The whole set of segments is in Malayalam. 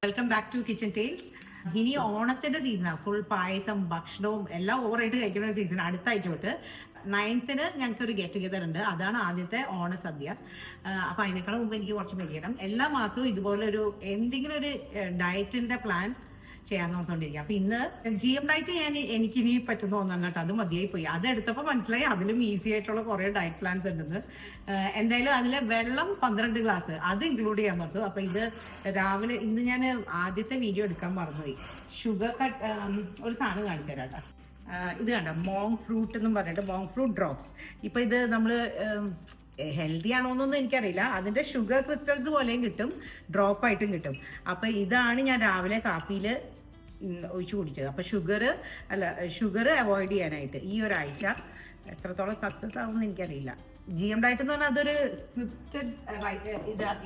Welcome back to kitchen tales. ഇനി ഓണത്തിന്റെ സീസണാണ്. ഫുൾ പായസം ഭക്ഷണവും എല്ലാം ഓവറായിട്ട് കഴിക്കുന്ന ഒരു സീസൺ. അടുത്ത ആഴ്ച തൊട്ട് 9th ഞങ്ങൾക്ക് ഒരു ഗെറ്റ് ടുഗദർ ഉണ്ട്. അതാണ് ആദ്യത്തെ ഓണസദ്യ. അപ്പൊ അതിനേക്കാളും മുമ്പ് എനിക്ക് കുറച്ച് മെരിയണം. എല്ലാ മാസവും ഇതുപോലെ ഒരു എന്തെങ്കിലും ഒരു ഡയറ്റിന്റെ പ്ലാൻ ചെയ്യാൻ ഓർത്തോണ്ടിരിക്കുക. അപ്പൊ ഇന്ന് GM ഡയറ്റ് എനിക്കിനി പറ്റുന്ന ഒന്നാണ് കേട്ടോ. അത് മതിയായി പോയി. അതെടുത്തപ്പോൾ മനസ്സിലായി അതിലും ഈസി ആയിട്ടുള്ള കുറെ ഡയറ്റ് പ്ലാൻസ് ഉണ്ടെന്ന്. എന്തായാലും അതിലെ വെള്ളം 12 ഗ്ലാസ് അത് ഇൻക്ലൂഡ് ചെയ്യാൻ പറ്റും. അപ്പൊ ഇത് രാവിലെ ഇന്ന് ഞാൻ ആദ്യത്തെ വീഡിയോ എടുക്കാൻ മറന്നുപോയി. ഷുഗർ കട്ട് ഒരു സാധനം കാണിച്ചു തരാം കേട്ടോ. ഇത് കണ്ട മോങ് ഫ്രൂട്ട് എന്നും പറഞ്ഞിട്ട് മോങ് ഫ്രൂട്ട് ഡ്രോപ്സ്. ഇപ്പൊ ഇത് നമ്മള് ഹെൽത്തി ആണോന്നൊന്നും എനിക്കറിയില്ല. അതിന്റെ ഷുഗർ ക്രിസ്റ്റൽസ് പോലെയും കിട്ടും, ഡ്രോപ്പ് ആയിട്ടും കിട്ടും. അപ്പൊ ഇതാണ് ഞാൻ രാവിലെ കാപ്പിയിൽ ഒഴിച്ചു കുടിച്ചത്. അപ്പൊ ഷുഗർ അവോയ്ഡ് ചെയ്യാനായിട്ട് ഈ ഒരാഴ്ച എത്രത്തോളം സക്സസ് ആവുമെന്ന് എനിക്കറിയില്ല. GM ഡയറ്റ് എന്ന് പറഞ്ഞാൽ അതൊരു സ്ക്രിപ്റ്റഡ്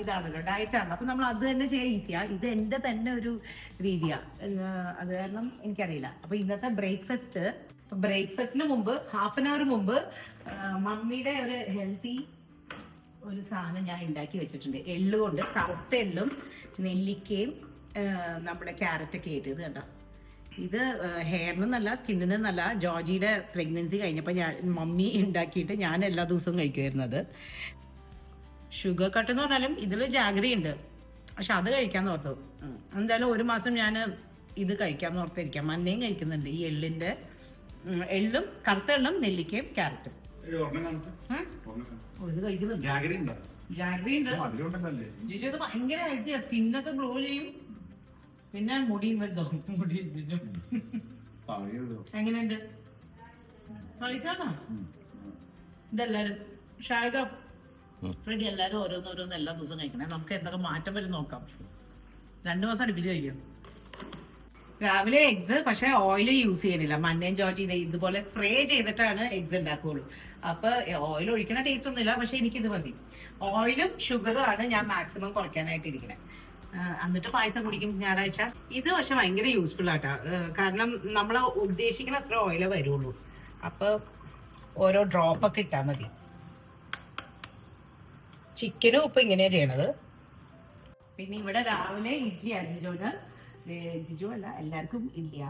ഇതാണല്ലോ, ഡയറ്റ് ആണല്ലോ. അപ്പൊ നമ്മൾ അത് തന്നെ ചെയ്യാൻ ഈസിയാ. ഇത് എൻ്റെ തന്നെ ഒരു രീതിയാ. അത് കാരണം എനിക്കറിയില്ല. അപ്പൊ ഇന്നത്തെ ബ്രേക്ക്ഫാസ്റ്റിന് മുമ്പ് ഹാഫ് ആൻ അവർ മുമ്പ് മമ്മിയുടെ ഒരു ഹെൽത്തി ഒരു സാധനം ഞാൻ ഉണ്ടാക്കി വെച്ചിട്ടുണ്ട്. എള്ള് കൊണ്ട്, കറുത്ത എള്ളും നെല്ലിക്കയും നമ്മുടെ ക്യാരറ്റൊക്കെ ആയിട്ട്. ഇത് കണ്ടോ, ഇത് ഹെയറിനും നല്ല സ്കിന്നിനും നല്ല. ജോർജിയുടെ പ്രഗ്നൻസി കഴിഞ്ഞപ്പോൾ മമ്മി ഉണ്ടാക്കിയിട്ട് ഞാൻ എല്ലാ ദിവസവും കഴിക്കുമായിരുന്നത്. ഷുഗർ കട്ട് എന്ന് പറഞ്ഞാലും ഇതിൽ ജാഗറി ഉണ്ട്, പക്ഷെ അത് കഴിക്കാന്ന് ഓർത്തു. എന്തായാലും ഒരു മാസം ഞാൻ ഇത് കഴിക്കാമെന്ന് ഓർത്തിരിക്കാം. മഞ്ഞയും കഴിക്കുന്നുണ്ട്. ഈ എള്ളും കറുത്ത എള്ളും നെല്ലിക്കയും ക്യാരറ്റും ഇത് കഴിക്കുന്നുണ്ട്. ജാഗറി ഉണ്ട്. ജിജു ഇത് ഭയങ്കര ഹെൽത്തിയാ. സ്കിന്നൊക്കെ ഗ്ലോ ചെയ്യും. പിന്നെ മുടിയും എങ്ങനെയുണ്ട് കഴിച്ചാണോ? ഇതെല്ലാരും ഷായക ഫ്രെഡി എല്ലാരും ഓരോന്നോരോന്ന് എല്ലാ ദിവസവും കഴിക്കണേ. നമുക്ക് എന്തൊക്കെ മാറ്റം വരും നോക്കാം. 2 മാസം അടുപ്പിച്ച് കഴിക്കും. രാവിലെ എഗ്സ് പക്ഷെ ഓയിൽ യൂസ് ചെയ്യണില്ല. മഞ്ഞയും ജോർജി ഇതുപോലെ സ്പ്രേ ചെയ്തിട്ടാണ് എഗ്സ് ഉണ്ടാക്കുകയുള്ളൂ. അപ്പൊ ഓയിൽ ഒഴിക്കണ ടേസ്റ്റ് ഒന്നുമില്ല. പക്ഷെ എനിക്കിത് മതി. ഓയിലും ഷുഗറും ആണ് ഞാൻ മാക്സിമം കുറയ്ക്കാനായിട്ട് ഇരിക്കണേ. എന്നിട്ട് പായസം കുടിക്കും ഞായറാഴ്ച. ഇത് പക്ഷെ ഭയങ്കര യൂസ്ഫുൾ ആട്ടാ. കാരണം നമ്മൾ ഉദ്ദേശിക്കുന്ന അത്ര ഓയിലേ വരുള്ളൂ. അപ്പൊ ഓരോ ഡ്രോപ്പൊക്കെ ഇട്ടാൽ മതി. ചിക്കനും ഇപ്പൊ ഇങ്ങനെയാ ചെയ്യണത്. പിന്നെ ഇവിടെ രാവിലെ ഇഡ്ഡലിയാണ്. ജിജു അല്ല, എല്ലാവർക്കും ഇഡ്ഡലിയാ.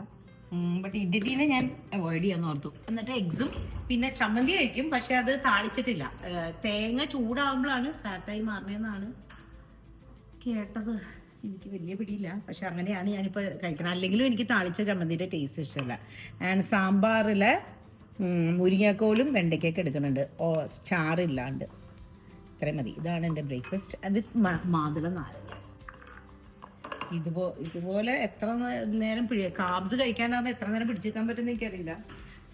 ബട്ട് ഇഡ്ഡലിനെ ഞാൻ അവോയ്ഡ് ചെയ്യാന്ന് ഓർത്തു. എന്നിട്ട് എഗ്സും പിന്നെ ചമ്മന്തി കഴിക്കും, പക്ഷെ അത് താളിച്ചിട്ടില്ല. തേങ്ങ ചൂടാവുമ്പോഴാണ് ഫാറ്റായി മാറണേന്നാണ് കേട്ടത്. എനിക്ക് വലിയ പിടിയില്ല, പക്ഷെ അങ്ങനെയാണ് ഞാനിപ്പോ കഴിക്കുന്നത്. അല്ലെങ്കിലും എനിക്ക് താളിച്ച ചമ്മന്തിയുടെ ടേസ്റ്റ് ഇഷ്ടമല്ല. ആൻഡ് സാമ്പാറിലെ മുരിങ്ങക്കോലും വെണ്ടയ്ക്കൊക്കെ എടുക്കുന്നുണ്ട്, ചാറില്ലാണ്ട്. ഇത്രയും മതി. ഇതാണ് എൻ്റെ ബ്രേക്ക്ഫാസ്റ്റ്. അത് മാതുള നാരങ്ങ. ഇതുപോലെ എത്ര നേരം കാബ്സ് കഴിക്കാനാകുമ്പോൾ എത്ര നേരം പിടിച്ചെടുക്കാൻ പറ്റുമെന്ന് എനിക്കറിയില്ല.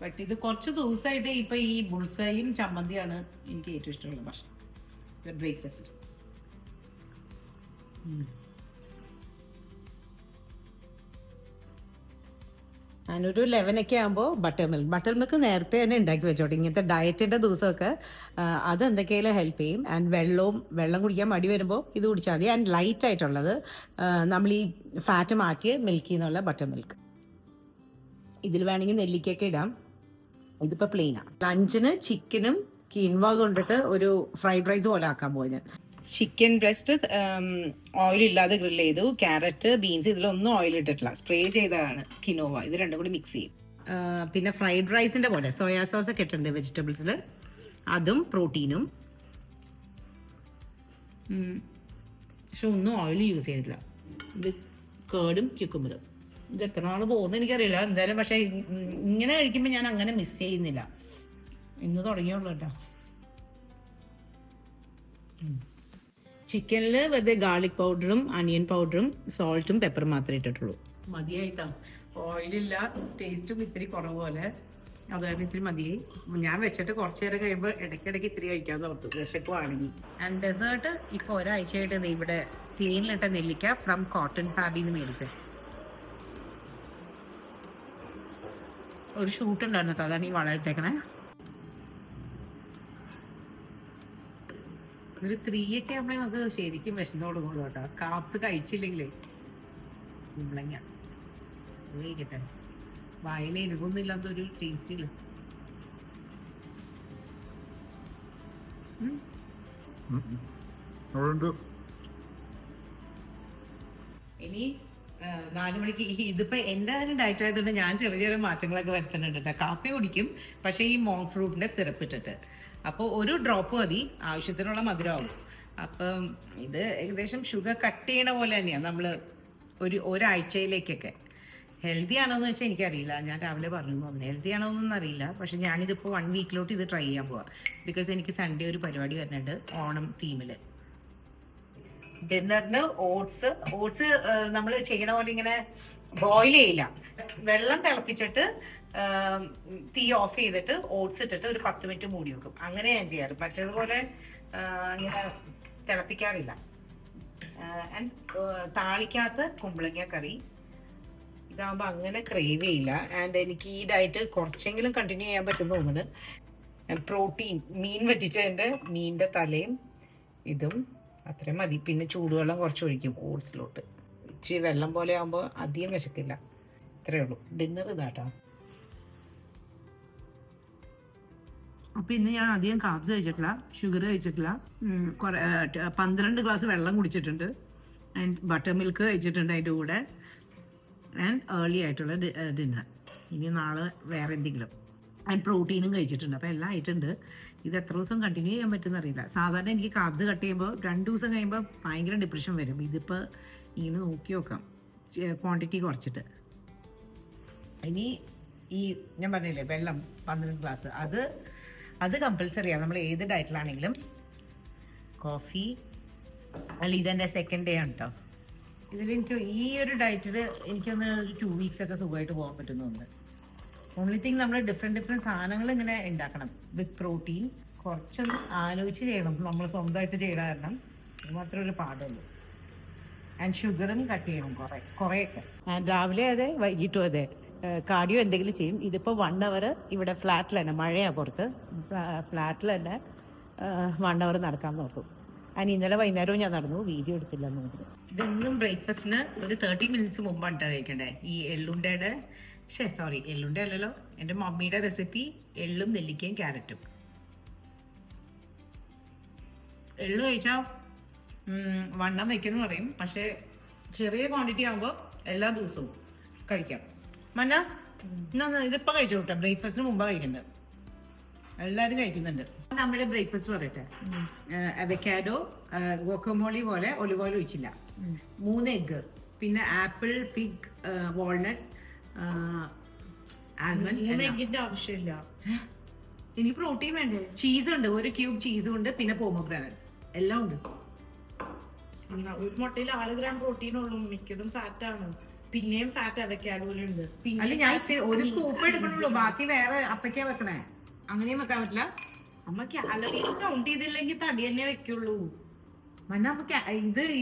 ബട്ട് ഇത് കുറച്ച് ദിവസമായിട്ട് ഇപ്പൊ ഈ ബുൾസയും ചമ്മന്തിയാണ് എനിക്ക് ഏറ്റവും ഇഷ്ടമുള്ള ഭക്ഷണം, ബ്രേക്ക്ഫാസ്റ്റ്. ഞാനൊരു 11 ആകുമ്പോൾ ബട്ടർ മിൽക്ക് നേരത്തെ തന്നെ ഉണ്ടാക്കി വെച്ചോട്ടെ. ഇങ്ങനത്തെ ഡയറ്റിന്റെ ദിവസമൊക്കെ അത് എന്തൊക്കെയായാലും ഹെൽപ്പ് ചെയ്യും. ആൻഡ് വെള്ളം കുടിക്കാൻ മടി വരുമ്പോൾ ഇത് കുടിച്ചാൽ മതി. ആൻഡ് ലൈറ്റ് ആയിട്ടുള്ളത് നമ്മൾ ഈ ഫാറ്റ് മാറ്റിയ മിൽക്കിൽ നിന്നുള്ള ബട്ടർ മിൽക്ക്. ഇതിൽ വേണമെങ്കിൽ നെല്ലിക്കൊക്കെ ഇടാം. ഇതിപ്പോൾ പ്ലെയിനാണ്. ലഞ്ചിന് ചിക്കനും കീൻവ കൊണ്ടിട്ട് ഒരു ഫ്രൈഡ് റൈസ് പോലെ ആക്കാൻ പോയി ഞാൻ. ചിക്കൻ ബ്രസ്റ്റ് ഓയിൽ ഇല്ലാതെ ഗ്രിൽ ചെയ്തു. ക്യാരറ്റ്, ബീൻസ് ഇതിലൊന്നും ഓയിൽ ഇട്ടിട്ടില്ല, സ്പ്രേ ചെയ്തതാണ് കിനോവ. ഇത് രണ്ടും കൂടി മിക്സ് ചെയ്യും. പിന്നെ ഫ്രൈഡ് റൈസിന്റെ പോലെ സോയാ സോസ് ഒക്കെ ഇട്ടുണ്ട് വെജിറ്റബിൾസിൽ, അതും പ്രോട്ടീനും. പക്ഷെ ഒന്നും ഓയിൽ യൂസ് ചെയ്തിട്ടില്ല. ഇത് കേർഡും ക്യൂക്കുംബറും. ഇത് എത്ര നാൾ പോകുന്നത് എനിക്കറിയില്ല. എന്തായാലും പക്ഷെ ഇങ്ങനെ കഴിക്കുമ്പോൾ ഞാൻ അങ്ങനെ മിസ് ചെയ്യുന്നില്ല. ഇന്ന് തുടങ്ങിയുള്ളൂ കേട്ടോ. ചിക്കനിൽ വെറുതെ ഗാർലിക് പൗഡറും അനിയൻ പൗഡറും സോൾട്ടും പെപ്പറും മാത്രമേ ഇട്ടിട്ടുള്ളൂ. മതിയായിട്ടാ. ഓയിലില്ല, ടേസ്റ്റും ഇത്തിരി കുറവ് പോലെ. അതായത് ഇത്തിരി മതിയായി. ഞാൻ വെച്ചിട്ട് കുറച്ച് നേരം കഴിയുമ്പോൾ ഇടയ്ക്കിടയ്ക്ക് ഇത്തിരി കഴിക്കാമെന്ന് ഓർത്തു, വിശക്കുവാണെങ്കിൽ. ആൻഡ് ഡെസേർട്ട് ഇപ്പോൾ ഒരാഴ്ചയായിട്ട് ഇവിടെ തേനിലിട്ട നെല്ലിക്ക ഫ്രം കോട്ടൺ ഫാബിന്ന് മേടിച്ചത്. ഒരു ഷൂട്ട് ഉണ്ടായിരുന്നു കേട്ടോ, അതാണ് ഈ വളർത്തേക്കണേ. ഒരു 3 ഒക്കെ ആകുമ്പോഴേ നമുക്ക് ശരിക്കും വിശന്ന് കൊടുക്കുള്ളൂ കേട്ടോ. കാപ്സ് കഴിച്ചില്ലെങ്കിലേ കുമ്പളങ്ങ കഴിക്കട്ടെ. വായിൽ എരിവൊന്നും ഇല്ലാത്തൊരു ടേസ്റ്റ് ഇല്ല. ഇനി 4 മണിക്ക് ഇതിപ്പോ എൻ്റെ തന്നെ ഡയറ്റ് ആയതുകൊണ്ട് ഞാൻ ചെറിയ ചെറിയ മാറ്റങ്ങളൊക്കെ വരുത്തുന്നുണ്ട് കേട്ടോ. കാപ്പി കുടിക്കും, പക്ഷേ ഈ മോങ് ഫ്രൂട്ടിന്റെ സിറപ്പ് ഇട്ടിട്ട്. അപ്പോൾ ഒരു ഡ്രോപ്പ് മതി, ആവശ്യത്തിനുള്ള മധുരമാകും. അപ്പം ഇത് ഏകദേശം ഷുഗർ കട്ട് ചെയ്യണ പോലെ തന്നെയാണ് നമ്മൾ ഒരാഴ്ചയിലേക്കൊക്കെ. ഹെൽത്തി ആണോ എന്ന് വെച്ചാൽ എനിക്കറിയില്ല, ഞാൻ രാവിലെ പറഞ്ഞു അതിന് ഹെൽത്തി ആണോ എന്നൊന്നും അറിയില്ല. പക്ഷെ ഞാനിതിപ്പോൾ 1 വീക്കിലോട്ട് ഇത് ട്രൈ ചെയ്യാൻ പോവാം. ബിക്കോസ് എനിക്ക് സൺഡേ ഒരു പരിപാടി വരുന്നുണ്ട് ഓണം തീമിൽ. ഡിന്നറിന് ഓട്സ് നമ്മൾ ചെയ്യണ പോലെ ഇങ്ങനെ ബോയിൽ ചെയ്യില്ല, വെള്ളം തിളപ്പിച്ചിട്ട് തീ ഓഫ് ചെയ്തിട്ട് ഓട്സ് ഇട്ടിട്ട് ഒരു 10 മിനിറ്റ് മൂടി വെക്കും. അങ്ങനെ ഞാൻ ചെയ്യാറ്. മറ്റേതുപോലെ ഇങ്ങനെ തിളപ്പിക്കാറില്ല. ആൻഡ് താളിക്കകത്ത് കുമ്പളങ്ങ കറി. ഇതാകുമ്പോൾ അങ്ങനെ ക്രേവ് ചെയ്യില്ല. ആൻഡ് എനിക്ക് ഈ ഡയറ്റ് കുറച്ചെങ്കിലും കണ്ടിന്യൂ ചെയ്യാൻ പറ്റും തോന്നുന്നു. പ്രോട്ടീൻ മീൻ വറ്റിച്ചതിൻ്റെ മീനിൻ്റെ തലയും ഇതും അത്രയും മതി. പിന്നെ ചൂടുവെള്ളം കുറച്ച് ഒഴിക്കും ഓട്സിലോട്ട്. ഇച്ചിരി വെള്ളം പോലെ ആകുമ്പോൾ അധികം വിശക്കില്ല. ഇത്രയേ ഉള്ളൂ ഡിന്നർ ഇതാട്ടോ. അപ്പം ഇന്ന് ഞാൻ അധികം കാർബ്സ് കഴിച്ചിട്ടില്ല, ഷുഗർ കഴിച്ചിട്ടില്ല. 12 ഗ്ലാസ് വെള്ളം കുടിച്ചിട്ടുണ്ട്. ആൻഡ് ബട്ടർ മിൽക്ക് കഴിച്ചിട്ടുണ്ട് അതിൻ്റെ കൂടെ. ആൻഡ് ഏർലി ആയിട്ടുള്ള ഡിന്നർ. ഇനി നാളെ വേറെ എന്തെങ്കിലും. ആൻഡ് പ്രോട്ടീനും കഴിച്ചിട്ടുണ്ട്. അപ്പോൾ എല്ലാം ആയിട്ടുണ്ട്. ഇത് എത്ര ദിവസം കണ്ടിന്യൂ ചെയ്യാൻ പറ്റുമെന്ന് അറിയില്ല. സാധാരണ എനിക്ക് കാർബ്സ് കട്ട് ചെയ്യുമ്പോൾ 2 ദിവസം കഴിയുമ്പോൾ ഭയങ്കര ഡിപ്രഷൻ വരും. ഇതിപ്പോൾ ഇങ്ങനെ നോക്കി നോക്കാം, ക്വാണ്ടിറ്റി കുറച്ചിട്ട്. ഇനി ഈ ഞാൻ പറഞ്ഞില്ലേ വെള്ളം 12 ഗ്ലാസ്, അത് കമ്പൽസറിയാണ് നമ്മൾ ഏത് ഡയറ്റിലാണെങ്കിലും. കോഫി അല്ല, ഇതെൻ്റെ സെക്കൻഡ് ഡേ ആണ് കേട്ടോ. ഇതിലെനിക്ക് ഈ ഒരു ഡയറ്റിൽ എനിക്കൊന്ന് ഒരു 2 വീക്സ് ഒക്കെ സുഖമായിട്ട് പോകാൻ പറ്റുന്നുണ്ട്. ഓൺലി തിങ് നമ്മൾ ഡിഫറെൻറ്റ് സാധനങ്ങൾ ഇങ്ങനെ ഉണ്ടാക്കണം വിത്ത് പ്രോട്ടീൻ. കുറച്ചൊന്ന് ആലോചിച്ച് ചെയ്യണം, നമ്മൾ സ്വന്തമായിട്ട് ചെയ്യണ കാരണം. അത് മാത്രമേ ഒരു പാടുള്ളൂ. ആൻഡ് ഷുഗറും കട്ട് ചെയ്യണം കുറേയൊക്കെ. ആൻഡ് രാവിലെ അതെ വൈകിട്ടും അതെ കാർഡിയോ എന്തെങ്കിലും ചെയ്യും. ഇതിപ്പോൾ 1 അവർ ഇവിടെ ഫ്ലാറ്റിൽ തന്നെ, മഴയാണ് പുറത്ത്, ഫ്ലാറ്റിൽ തന്നെ 1 അവർ നടക്കാൻ നോക്കും. ആൻഡ് ഇന്നലെ വൈകുന്നേരവും ഞാൻ നടന്നു, വീഡിയോ എടുത്തില്ല എന്ന് പറഞ്ഞു. ഇതൊന്നും ബ്രേക്ക്ഫാസ്റ്റിന് ഒരു 30 മിനിറ്റ്സ് മുമ്പാണ് കഴിക്കണ്ടേ. ഈ എള്ളുണ്ടയുടെ എള്ളുണ്ട അല്ലല്ലോ, എൻ്റെ മമ്മിയുടെ റെസിപ്പി എള്ളും നെല്ലിക്കയും ക്യാരറ്റും. എള്ളു കഴിച്ചാൽ വണ്ണം വയ്ക്കുമെന്ന് പറയും, പക്ഷേ ചെറിയ ക്വാണ്ടിറ്റി ആകുമ്പോൾ എല്ലാ ദിവസവും കഴിക്കാം. മന്ന എന്നാ ഇതിപ്പോൾ കഴിച്ചു കൂട്ടാ, ബ്രേക്ക്ഫാസ്റ്റിന് മുമ്പാണ് കഴിക്കണ്ടത്. എല്ലാവരും കഴിക്കുന്നുണ്ട്. നമ്മുടെ ബ്രേക്ക്ഫാസ്റ്റ് പറയട്ടെ. അവക്കാഡോ, ഗോക്കമോളി പോലെ ഒലിവ് ഓയിൽ ഒഴിച്ചില്ല, 3 എഗ്ഗ്, പിന്നെ ആപ്പിൾ, ഫിഗ്, വാൾനട്ട്, ആൽമണ്ട്. എഗ്ഗിന്റെ ആവശ്യമില്ല. ഇനി പ്രോട്ടീൻ വേണ്ടേ? ചീസ് ഉണ്ട്, 1 ക്യൂബ് ചീസും ഉണ്ട്, പിന്നെ പോമോഗ്രാനറ്റ്, എല്ലാം ഉണ്ട്. ഒരു മുട്ടയിൽ 6 ഗ്രാം പ്രോട്ടീൻ ഉള്ളൂ, മിക്കതും ഫാറ്റ് ആണ്. പിന്നെയും ഫാറ്റ് അവക്കാഡോയിലുണ്ട്. അല്ല, ഞാൻ ഒരു സ്കൂപ്പ് എടുക്കണുള്ളൂ, ബാക്കി വേറെ അപ്പയ്ക്കാ വെക്കണേ. അങ്ങനെയും വെക്കാൻ പറ്റില്ല. അമ്മ കാലറീസ് കൗണ്ട് ചെയ്തില്ലെങ്കിൽ തടി തന്നെ വെക്കുള്ളൂ.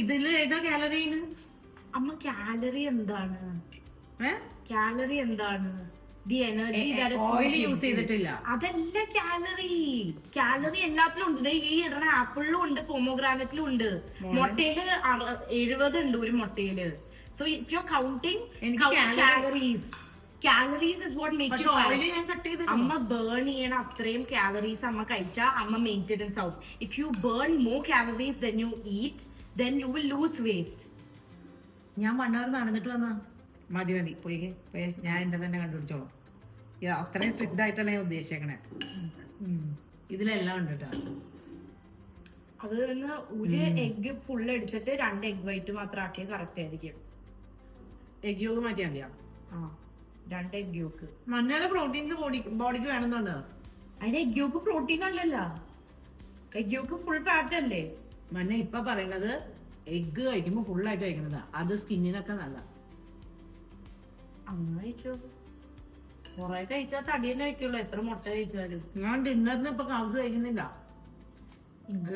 ഇതില് ഏതോ കാലറിയാണ് അമ്മ. കാലറി എന്താണ്? കാലറി എന്താണ്? ദി എനർജി ഓയിൽ യൂസ് ചെയ്തിട്ടില്ല, അതല്ല കാലറി. കാലറി എല്ലാത്തിലും ഉണ്ട്. ഈ ഇടണ ആപ്പിളിലും ഉണ്ട്, പോമോഗ്രാനറ്റിലും ഉണ്ട്. മുട്ടയില് 70 ഉണ്ട് ഒരു മുട്ടയില്. So if you counting calories is what makes you fat. അമ്മ ബേൺ ചെയ്യണ അത്രയും കാലറീസ് അമ്മ കഴിച്ചാ അമ്മ മെയിൻ്റെനൻസ് ആവും. If you burn more calories then you eat, then you will lose weight. ഞാൻ 1 hour നടന്നിട്ട് വന്ന മതി പോയി ഞാൻ എന്റെ തന്നെ കണ്ടുപിടിച്ചോളാം. അത്രയും സ്ട്രിക്റ്റ് ആയിട്ടാണ് ഞാൻ ഉദ്ദേശിച്ചേക്കണേ. ഇതിലെല്ലാം ഉണ്ട് കേട്ടോ. അത് തന്നെ ഒരു എഗ് ഫുൾ എടുത്തിട്ട് 2 എഗ് വൈറ്റ് മാത്രം ആക്കിയത് കറക്റ്റ് ആയിരിക്കും. എഗ് യോഗ് മാറ്റിയാൽ മതിയാ? 2 എഗ് യോക്ക്. മഞ്ഞള പ്രോട്ടീൻസ് ബോഡിക്ക് വേണമെന്നുണ്ട്. അതിന് എഗ് യോക്ക് പ്രോട്ടീൻ അല്ലല്ലോ, എഗ് യോക്ക് ഫുൾ ഫാറ്റ് അല്ലേ. മഞ്ഞ ഇപ്പൊ പറയണത് എഗ് കഴിക്കുമ്പോ ഫുൾ ആയിട്ട് കഴിക്കണതാ, അത് സ്കിന്നിനൊക്കെ നല്ല. അങ്ങനെ കഴിച്ചോ, കൊറേ കഴിച്ചാൽ തടി തന്നെ കഴിക്കുള്ളൂ, എത്ര മുട്ട കഴിച്ചാലും. ഞാൻ ഡിന്നറിന് ഇപ്പൊ കാർബ്സ് കഴിക്കുന്നില്ല.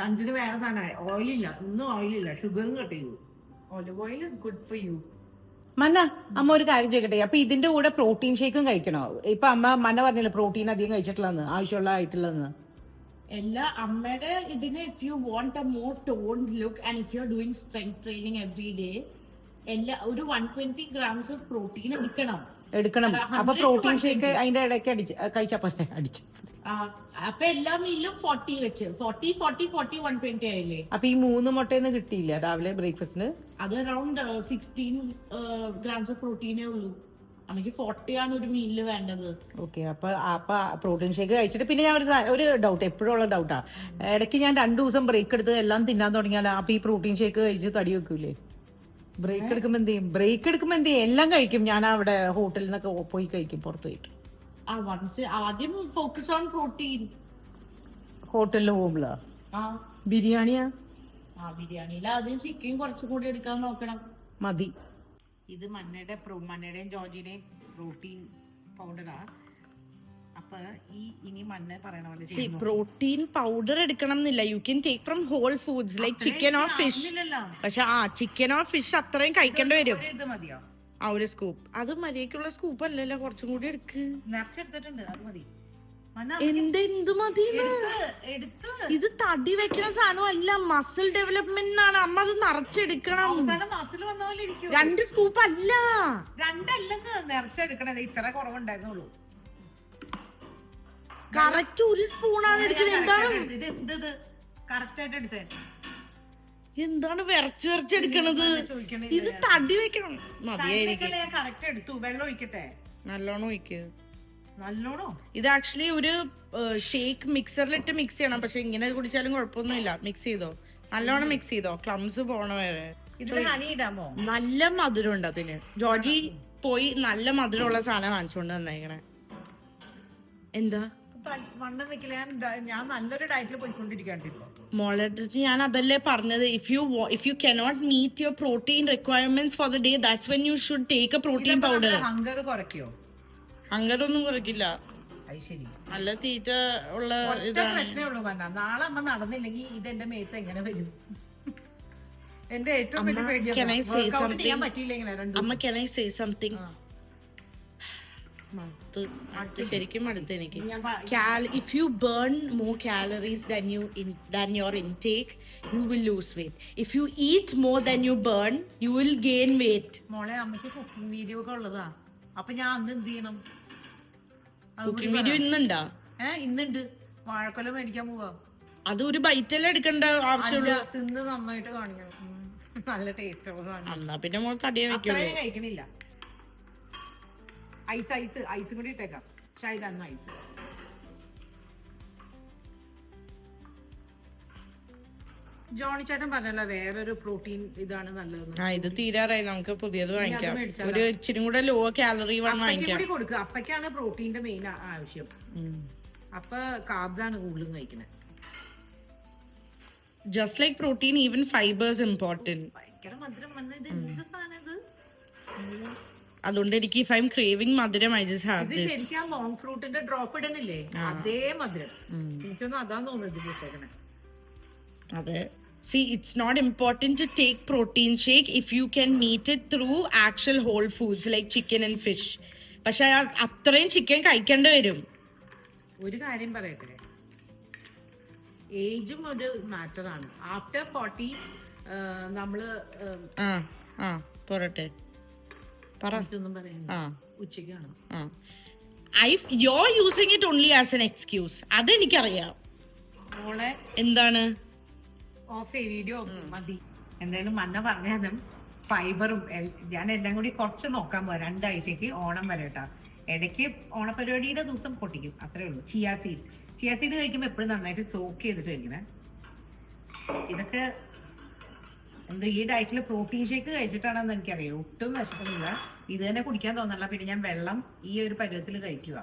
ലഞ്ചിന് വേറെ സാധനം, ഓയിലില്ല, ഒന്നും ഓയിലില്ല, ഷുഗറും കട്ട് ചെയ്തു. Olive oil is good for you. മന്ന, അമ്മ ഒരു കാര്യം ചെയ്യട്ടെ, അപ്പൊ ഇതിന്റെ കൂടെ പ്രോട്ടീൻ ഷേക്കും കഴിക്കണോ? ഇപ്പൊ അമ്മ മന്ന പറഞ്ഞില്ല പ്രോട്ടീൻ അധികം കഴിച്ചിട്ടുള്ളതെന്ന്, ആവശ്യമുള്ള ആയിട്ടുള്ളതെന്ന്. എല്ലാ അമ്മയുടെ ഇതിന് if you want A more toned look and if you are doing strength training every day, എല്ലാ ഒരു 120 grams ഓഫ് പ്രോട്ടീൻ എടുക്കണം. അപ്പൊ പ്രോട്ടീൻ ഷേക്ക് അതിന്റെ ഇടയ്ക്ക് കഴിച്ചപ്പോ അടിച്ചു. അപ്പൊ എല്ലാ മീലും 40 വെച്ച് 40 120 ആയില്ലേ. അപ്പൊ ഈ 3 മുട്ടയൊന്നും കിട്ടിയില്ല രാവിലെ ബ്രേക്ക്ഫാസ്റ്റിന്? അത് അറൌണ്ട് 16 ഗ്രാംസ് ഓഫ് പ്രോട്ടീനേ ഉള്ളൂ. നമുക്ക് 40 ആണ് ഒരു മീലില് വേണ്ടത്. ഓക്കെ, അപ്പൊ പ്രോട്ടീൻ ഷേക്ക് കഴിച്ചിട്ട് പിന്നെ ഞാൻ ഒരു ഡൗട്ട്, എപ്പോഴും ഉള്ള ഡൗട്ടാ, ഇടയ്ക്ക് ഞാൻ 2 ദിവസം ബ്രേക്ക് എടുത്ത് എല്ലാം തിന്നാൻ തുടങ്ങിയാൽ അപ്പൊ ഈ പ്രോട്ടീൻ ഷേക്ക് കഴിച്ച് തടി വെക്കൂലേ? ബ്രേക്ക് എടുക്കുമ്പോ എന്ത് ചെയ്യും? എല്ലാം കഴിക്കും ഞാൻ, അവിടെ ഹോട്ടലിൽ നിന്നൊക്കെ പോയി കഴിക്കും പുറത്ത് പോയിട്ട്. ആദ്യം ഫോക്കസ് ഓൺ പ്രോട്ടീൻ. ഹോട്ടലിൽ പോകുമ്പോഴാ ബിരിയാണിയാ? ബിരിയാണിയിൽ ആദ്യം ചിക്കൻ കുറച്ചും കൂടി എടുക്കാൻ നോക്കണം. മതി. ഇത് മണ്ണയുടെയും ജോർജിയുടെയും പ്രോട്ടീൻ പൗഡറാ. അപ്പൊ ഇനി മണ്ണ പറയണ പോലെ പ്രോട്ടീൻ പൗഡർ എടുക്കണം എന്നില്ല. You can take from whole foods like chicken or fish. പക്ഷെ ചിക്കൻ ഓർ ഫിഷ് അത്രയും കഴിക്കേണ്ടി വരും. ഇത് മതിയോ? ഒരു സ്കൂപ്പ്. അത് മര്യാദക്കുള്ള സ്കൂപ്പ് അല്ലല്ലോ, കുറച്ചും കൂടി എടുക്ക്. നിറച്ചെടുത്തിട്ടുണ്ട്, അത് മതി. എന്ത് മതി? ഇത് തടി വെക്കണ സാധനം അല്ല, മസിൽ ഡെവലപ്മെന്റ് ആണ്. അമ്മ അത് നിറച്ചെടുക്കണം. 2 സ്കൂപ്പ് അല്ല, 2 നിറച്ചെടുക്കണത്. ഇത്ര കുറവുണ്ടായിരുന്നുള്ളൂ. കറക്റ്റ് 1 സ്പൂണാണ് എടുക്കുന്നത്. എന്താണ് വിറച്ചെടുക്കണത്? ഇത് തടി വെക്കണം. മതിയായിരിക്കും. വെള്ളം ഒഴിക്കട്ടെ? നല്ലോണം ഒഴിക്കുക. നല്ലോണോ? ഇത് ആക്ച്വലി ഒരു ഷേക്ക് മിക്സറിലിട്ട് മിക്സ് ചെയ്യണം. പക്ഷെ ഇങ്ങനെ കുടിച്ചാലും കുഴപ്പമൊന്നുമില്ല. മിക്സ് ചെയ്തോ, നല്ലോണം മിക്സ് ചെയ്തോ, ക്ലംസ് പോണ വരെ. നല്ല മധുരം ഉണ്ട് അതിന്. ജോർജി പോയി നല്ല മധുരമുള്ള സാധനം വാങ്ങിച്ചോണ്ട് വന്നേക്കണേ. എന്താ ഞാൻ നല്ലൊരു ഡയറ്റിൽ പോയിക്കൊണ്ടിരിക്കാണ്ടിപ്പോ മോളെ. ഞാൻ അതല്ലേ പറഞ്ഞത്. If you cannot meet your protein requirements for the day, that's when you should take a protein powder. Hunger കുറയ്ക്കോ? ഹങ്കർ ഒന്നും കുറയ്ക്കില്ല. നല്ല തീറ്റ ഉള്ള പ്രശ്നമേ ഉള്ളൂ. നാളെ അമ്മ നടന്നില്ലെങ്കിൽ ഇത് എന്റെ മേത്ത് എങ്ങനെ വരും? എന്റെ ഏറ്റവും അമ്മ can I say something? ശരിക്കും അടുത്ത് എനിക്ക്. If you burn more calories than your intake, you will lose weight. If you eat more than you burn, you will gain weight. മോളെ, അമ്മയ്ക്ക് കുക്കിംഗ് വീഡിയോ ഒക്കെ ഉള്ളതാ. അപ്പൊ ഞാൻ അന്ന് എന്ത് ചെയ്യണം? കുക്കിംഗ് വീഡിയോ ഇന്നുണ്ടാ? ഇന്നുണ്ട്. വാഴക്കൊല മേടിക്കാൻ പോവാ. അത് ഒരു ബൈറ്റെല്ലാം എടുക്കേണ്ട ആവശ്യമുള്ളൂ. തിന്ന് നന്നായിട്ട് കാണിക്കണം. നല്ല ടേസ്റ്റ് ഉള്ളതാണ്. എന്നാ പിന്നെ മോൾ തടിയെ വെക്കുള്ളൂ. കഴിക്കണില്ല. ഐസ് കൂടി ഇട്ടേക്കാം. ഷായിദാന്ന് ഐസ്. ജോണി ചേട്ടൻ പറഞ്ഞല്ലോ വേറൊരു പ്രോട്ടീൻ ഇതാണ് നല്ലത്. ഇത് തീരാറായി, നമുക്ക് പുതിയത് വാങ്ങിക്കാം. ഒരു ഇച്ചിരി കൂടെ ലോ കാലറി വാങ്ങിക്കാം. കൊടുക്കുക. അപ്പക്കാണ് പ്രോട്ടീന്റെ മെയിൻ ആവശ്യം. അപ്പൊ കാർബ്സ് ആണ് കൂടുതലും കഴിക്കുന്നത്. Just like protein, even fiber is important. ഭയങ്കര മധുരം വന്നത്. എന്ത് സാധനം ഇത്? അതുകൊണ്ട് എനിക്ക് if I'm craving മധുരം, I just have this. ശരിക്കും ആ മോങ് ഫ്രൂട്ടിന്റെ ഡ്രോപ്പ് ഇടണില്ലേ, അതേ മധുരം. എനിക്കൊന്നും അതാന്ന് തോന്നുന്നത്. അതെ. See, it's not important to take protein shake if you can meet it through actual whole foods like chicken and fish. പക്ഷെ അത്രയും ചിക്കൻ കഴിക്കേണ്ടി വരും. ഒരു കാര്യം പറയട്ടെ, ഏജും ഒരു മാറ്ററാണ്. ആഫ്റ്റർ 40 നമ്മള് പോരട്ടെ ഉച്ചക്കാണ്. You're using it only as an excuse. അതെനിക്കറിയാം. മോളെ എന്താണ് ഓഫ് വീഡിയോ മതി. എന്തായാലും മന്ന പറഞ്ഞാലും ഫൈബറും ഞാൻ എല്ലാം കൂടി കുറച്ച് നോക്കാൻ പോരാ. 2 ആഴ്ചക്ക് ഓണം വരെ കേട്ടാ. ഇടയ്ക്ക് ഓണപരിപാടിയുടെ ദിവസം പൊട്ടിക്കും, അത്രേ ഉള്ളൂ. ചിയാ സീഡ് കഴിക്കുമ്പോൾ എപ്പോഴും നന്നായിട്ട് സോക്ക് ചെയ്തിട്ട് കഴിക്കണേ. ഇതൊക്കെ എന്താ ഈ ഡയറ്റിൽ പ്രോട്ടീൻ ഷേക്ക് കഴിച്ചിട്ടാണെന്ന് എനിക്കറിയാം. ഒട്ടും വിശക്കുന്നില്ല. ഇത് തന്നെ കുടിക്കാൻ തോന്നല്ല. പിന്നെ ഞാൻ വെള്ളം ഈ ഒരു പരുവത്തിൽ കഴിക്കുക.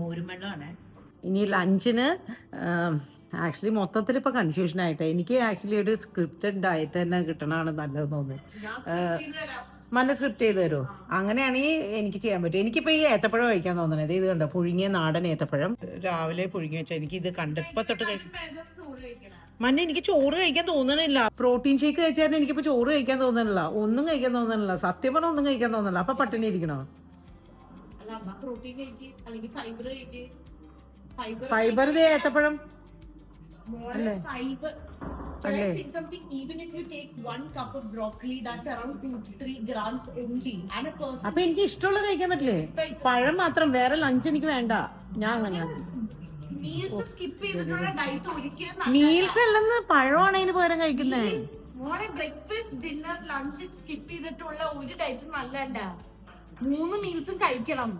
മോരും വെള്ളമാണ്. ഇനി ലഞ്ചിന് ആക്ച്വലി മൊത്തത്തിൽ ഇപ്പൊ കൺഫ്യൂഷൻ ആയിട്ട് എനിക്ക് ആക്ച്വലി ഒരു സ്ക്രിപ്റ്റഡ് ഡയറ്റ് തന്നെ കിട്ടണതാണ് നല്ലതെന്ന് തോന്നുന്നു. മന്ന സ്ക്രിപ്റ്റ് ചെയ്ത് തരുമോ? അങ്ങനെയാണെങ്കിൽ എനിക്ക് ചെയ്യാൻ പറ്റും. എനിക്കിപ്പോ ഈ ഏത്തപ്പഴം കഴിക്കാൻ തോന്നണത്. ഇത് കണ്ടോ, പുഴുങ്ങിയ നാടൻ ഏത്തപ്പഴം രാവിലെ പുഴുങ്ങി വെച്ചാൽ എനിക്ക് ഇത് കണ്ടപ്പോ തൊട്ട് കഴിക്കും. മന്ന എനിക്ക് ചോറ് കഴിക്കാൻ തോന്നണില്ല. പ്രോട്ടീൻ ഷേക്ക് കഴിച്ചാൽ എനിക്കിപ്പോ ചോറ് കഴിക്കാൻ തോന്നണില്ല, ഒന്നും കഴിക്കാൻ തോന്നണില്ല. സത്യം പറഞ്ഞാൽ ഒന്നും കഴിക്കാൻ തോന്നണില്ല. അപ്പൊ പട്ടിണി ഇരിക്കണോ? ഫൈബർ ഏത്തപ്പഴം അല്ലേ? Can I say something? Even if you take 1 cup of broccoli, that's around 2 to 3 grams only. And a person. അപ്പൊ എനിക്ക് ഇഷ്ടമുള്ളത് കഴിക്കാൻ പറ്റില്ലേ? പഴം മാത്രം, വേറെ ലഞ്ച് എനിക്ക് വേണ്ട. ഞാൻ അങ്ങനെയാണ്. മീൽസ് സ്കിപ്പ് ചെയ്തിട്ടുള്ള ഡയറ്റ് ഒരിക്കലും മീൽസ് അല്ലെന്ന് പഴമാണ് അതിന് പകരം കഴിക്കുന്നത്. മോളെ ബ്രേക്ക്ഫാസ്റ്റ് ഡിന്നർ ലഞ്ച് സ്കിപ്പ് ചെയ്തിട്ടുള്ള ഒരു ഡയറ്റും നല്ലല്ല. 3 മീൽസും കഴിക്കണം.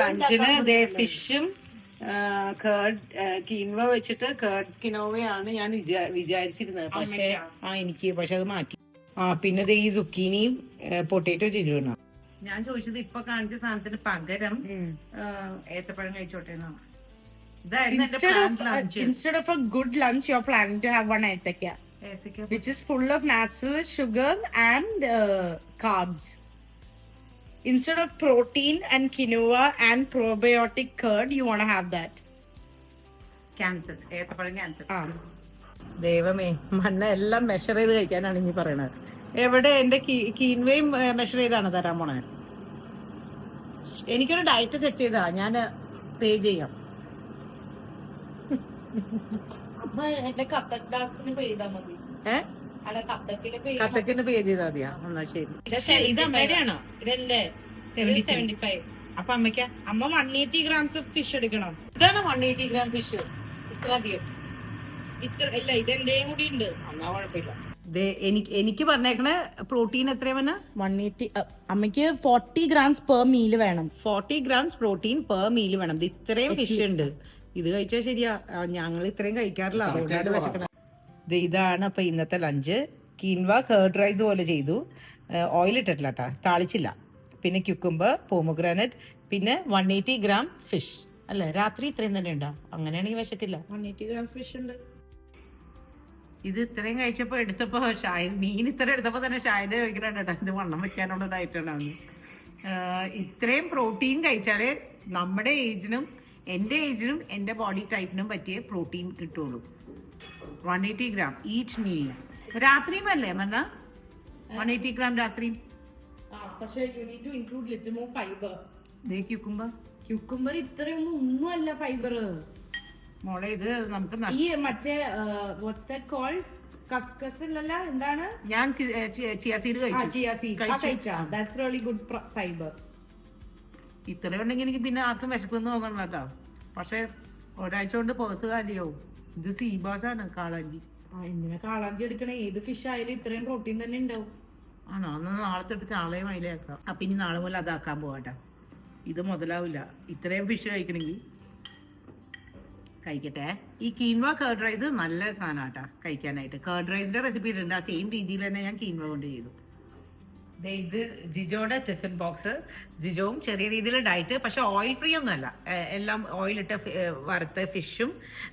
ലഞ്ചിന് ഫിഷും കീൻവ വെച്ചിട്ട് കേർഡ് കിനോവയാണ് ഞാൻ വിചാരിച്ചിരുന്നത്. പക്ഷെ അത് മാറ്റി. പിന്നെ ഈ സുക്കീനിയും പൊട്ടേറ്റോ ചെയ്തു. ഞാൻ ചോദിച്ചത് ഇപ്പൊ കാണിച്ച സാധനത്തിന് പകരം ഏത്തപ്പഴം കഴിച്ചോട്ടെ എന്നാണ്. Instead of a good lunch, you're planning to have one ethica, which is full of natural sugar and carbs. Instead of protein and quinoa and probiotic curd, you want to have that. Cancel. ഏത്തപ്പഴം ക്യാൻസൽ. ദൈവമേ, മണ്ണ എല്ലാം മെഷർ ചെയ്ത് കഴിക്കാനാണ് ഇനി പറയണത്. എവിടെ എന്റെ കീൻവയും മെഷർ ചെയ്താണ് തരാൻ പോണേ. എനിക്കൊരു ഡയറ്റ് സെറ്റ് ചെയ്താ ഞാൻ പേ ചെയ്യാം. കത്തക്കിന് പേ ചെയ്താൽ മതി. കത്തക്കിന് പേ ചെയ്താൽ മതിയാ? എന്നാ ശരി. ഇത് അമ്മയുടെയാണോ? ഇതല്ലേ 75. അപ്പൊ അമ്മയ്ക്ക അമ്മ 180 grams ഫിഷ് എടുക്കണം. ഇതാണ് 180 gram ഫിഷ്. ഇത്ര അധികം ഇല്ല, ഇതെന്റെയും കൂടി ഉണ്ട്. എന്നാ കുഴപ്പമില്ല. എനിക്ക് പറഞ്ഞേക്കണ പ്രോട്ടീൻ എത്രയാണ്? 180. അമ്മയ്ക്ക് 40 grams per meal വേണം. 40 grams പ്രോട്ടീൻ പെർ മീൽ വേണം. ഇത് ഇത്രയും ഫിഷ് ഉണ്ട്. ഇത് കഴിച്ചാൽ ശരിയാ. ഞങ്ങൾ ഇത്രയും കഴിക്കാറില്ല, അതുകൊണ്ടാണ് വിശക്കണത്. ഇതാണ് അപ്പൊ ഇന്നത്തെ ലഞ്ച്. കീൻവ കേർഡ് റൈസ് പോലെ ചെയ്തു. ഓയിൽ ഇട്ടിട്ടില്ല കേട്ടാ, താളിച്ചില്ല. പിന്നെ ക്യുക്കുംബർ, പോമോഗ്രാനറ്റ്, പിന്നെ 180 gram ഫിഷ്. അല്ലേ, രാത്രി ഇത്രയും തന്നെ ഉണ്ടോ? അങ്ങനെയാണെങ്കിൽ വിശക്കില്ല. 180 grams ഫിഷ് ഉണ്ട്. ഇത് ഇത്രയും കഴിച്ചപ്പോ എടുത്തപ്പോ മീൻ ഇത്ര എടുത്തപ്പോ തന്നെ ഷായത കഴിക്കണുണ്ട് കേട്ടോ. ഇത് വണ്ണം വെക്കാനുള്ള ഡയറ്റാണ്. ഇത്രയും പ്രോട്ടീൻ കഴിച്ചാലേ നമ്മുടെ ഏജിനും എൻ്റെ ഏജിനും എൻ്റെ ബോഡി ടൈപ്പിനും പറ്റിയ പ്രോട്ടീൻ കിട്ടുള്ളൂ. 180 gram ഈച്ച് മീൽ. രാത്രിയും അല്ലേ മന്ന? 180 gram രാത്രിയും. പക്ഷേ you need to include little more fiber. Cucumber ഇത്രയൊന്നും ഒന്നുമല്ല ഫൈബർ മോളെ. ഇത് നമുക്ക് ഈ മറ്റേ വാട്ട്സ് ദാറ്റ് കോൾഡ് കസ്കസ് ഇല്ലല്ലോ, എന്താണ്? ഞാൻ ചിയ സീഡ് കഴിച്ചു. That's really good fibre. ഇത്ര ഉണ്ടെങ്കിൽ എനിക്ക് പിന്നെ ആർക്കും വിശപ്പെന്ന് തോന്നണം കേട്ടോ. പക്ഷെ ഒരാഴ്ച കൊണ്ട് പേഴ്സ് കാലിയാവും. ഇത് സീബാസാണ്, കാളാഞ്ചി. എന്തിനാ കാളാഞ്ചി എടുക്കണേ? ഏത് ഫിഷ് ആയാലും ഇത്രയും പ്രോട്ടീൻ തന്നെ ഉണ്ടാവും. ആണോ? അന്ന് നാളെ തൊട്ട് ചാളയും അയിലാക്കാം. അപ്പൊ ഇനി നാളെ പോലെ അതാക്കാൻ പോവാട്ടോ. ഇത് മുതലാവില്ല. ഇത്രയും ഫിഷ് കഴിക്കണമെങ്കിൽ കഴിക്കട്ടെ. ഈ കീൻവ കേർഡ് റൈസ് നല്ല സാധനം കേട്ടാ കഴിക്കാനായിട്ട്. കേർഡ് റൈസിന്റെ റെസിപ്പി ഇട്ടുണ്ട്. ആ സെയിം രീതിയിൽ തന്നെ ഞാൻ കീൻവ കൊണ്ട് ചെയ്തു. ഇത് ജിജോയുടെ ടിഫിൻ ബോക്സ്. ജിജോവും ചെറിയ രീതിയിൽ ഡയറ്റ്, പക്ഷെ ഓയിൽ ഫ്രീ ഒന്നുമല്ല. എല്ലാം ഓയിലിട്ട വറുത്ത ഫിഷും,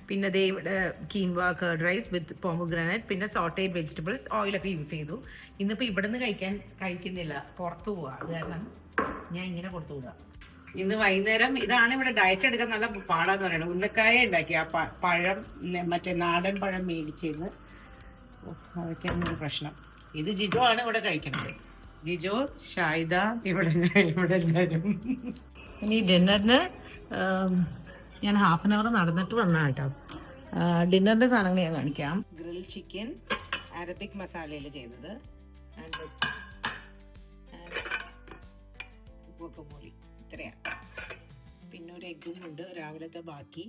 പിന്നെ ഇവിടെ quinoa curd rice with pomegranate, പിന്നെ സോട്ടേഡ് വെജിറ്റബിൾസ്, ഓയിലൊക്കെ യൂസ് ചെയ്തു. ഇന്നിപ്പോൾ ഇവിടെ നിന്ന് കഴിക്കുന്നില്ല, പുറത്തു പോവാ. അത് കാരണം ഞാൻ ഇങ്ങനെ കൊടുത്തു വിടുക. ഇന്ന് വൈകുന്നേരം ഇതാണ് ഇവിടെ ഡയറ്റ് എടുക്കാൻ നല്ല പാടാന്ന് പറയണത്. ഉന്നക്കായ ഉണ്ടാക്കി. ആ പഴം മറ്റേ നാടൻ പഴം മേടിച്ചിരുന്ന് അതൊക്കെയാണ് ഒരു പ്രശ്നം. ഇത് ജിജോ ആണ് ഇവിടെ കഴിക്കണത്. ജിജോ, ഷായിദ, ഇവിടെ എല്ലാവരും. ഇനി ഡിന്നറിന് ഞാൻ 1/2 hour നടന്നിട്ട് വന്ന കേട്ടോ. ഡിന്നറിന്റെ സാധനങ്ങൾ ഞാൻ കാണിക്കാം. ഗ്രിൽ ചിക്കൻ അറബിക് മസാലയിൽ ചെയ്തത്, ഇത്രയാ. പിന്നെ ഒരു എഗ്ഗും ഉണ്ട്, രാവിലത്തെ ബാക്കി.